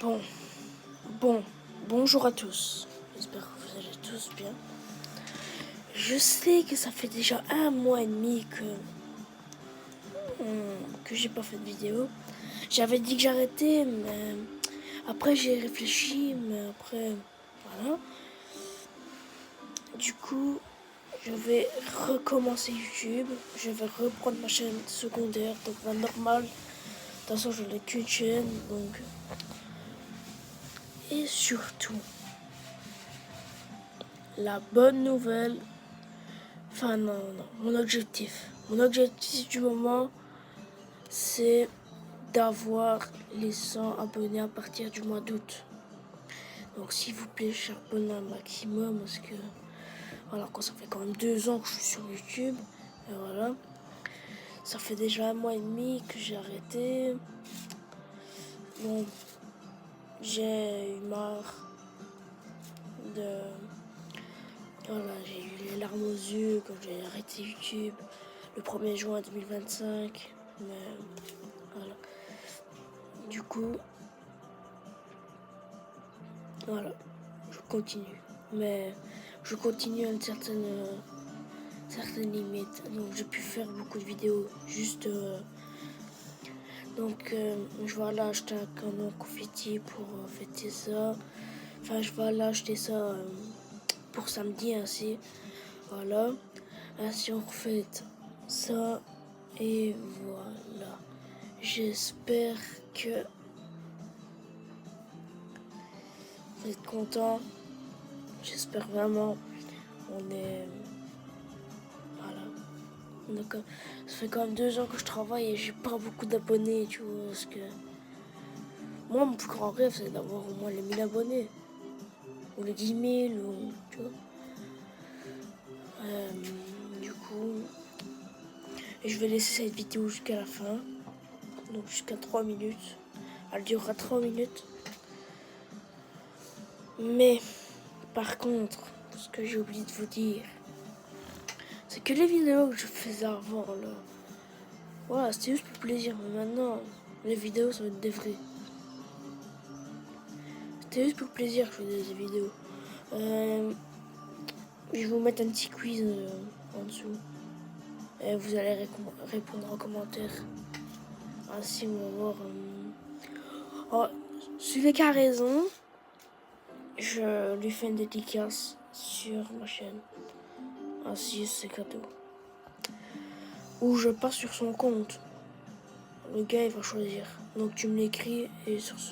Bon, bon, bonjour à tous. J'espère que vous allez tous bien. Je sais que ça fait déjà 1 mois et demi que j'ai pas fait de vidéo. J'avais dit que j'arrêtais, mais après j'ai réfléchi, mais après, voilà. Du coup, je vais recommencer YouTube. Je vais reprendre ma chaîne secondaire, donc la normale. De toute façon, je n'ai qu'une chaîne, donc... Et surtout, la bonne nouvelle... Enfin, non. Mon objectif du moment, c'est d'avoir les 100 abonnés à partir du mois d'août. Donc, s'il vous plaît, charbonnez un maximum, parce que, voilà, quand ça fait quand même 2 ans que je suis sur YouTube, et voilà. Ça fait déjà 1 mois et demi que j'ai arrêté. Bon, j'ai eu marre de... Voilà, j'ai eu les larmes aux yeux quand j'ai arrêté YouTube le 1er juin 2025. Mais voilà. Du coup, voilà, je continue. Mais je continue à une certaine limite. Donc j'ai pu faire beaucoup de vidéos. Juste... je vais aller acheter un canon confetti pour fêter ça. Enfin, je vais aller acheter ça pour samedi ainsi. Voilà. Ainsi on refait ça. Et voilà. J'espère que vous êtes contents. J'espère vraiment. On est... Voilà. Ça fait quand même 2 ans que je travaille et j'ai pas beaucoup d'abonnés, tu vois. Parce que moi, mon plus grand rêve, c'est d'avoir au moins les 1000 abonnés. Ou les 10 000, ou, tu vois. Du coup, je vais laisser cette vidéo jusqu'à la fin. Donc jusqu'à 3 minutes. Elle durera 3 minutes. Mais, par contre, ce que j'ai oublié de vous dire, c'est que les vidéos que je faisais avant, là, voilà, c'était juste pour plaisir. Mais maintenant, les vidéos, ça va être des vrais. C'était juste pour plaisir que je faisais des vidéos. Je vais vous mettre un petit quiz en dessous. Et vous allez répondre en commentaire. Ainsi, on va voir. Oh, celui qui a raison, je lui fais une dédicace sur ma chaîne. Ainsi, c'est cadeau. Ou je passe sur son compte. Le gars, il va choisir. Donc, tu me l'écris et sur ce.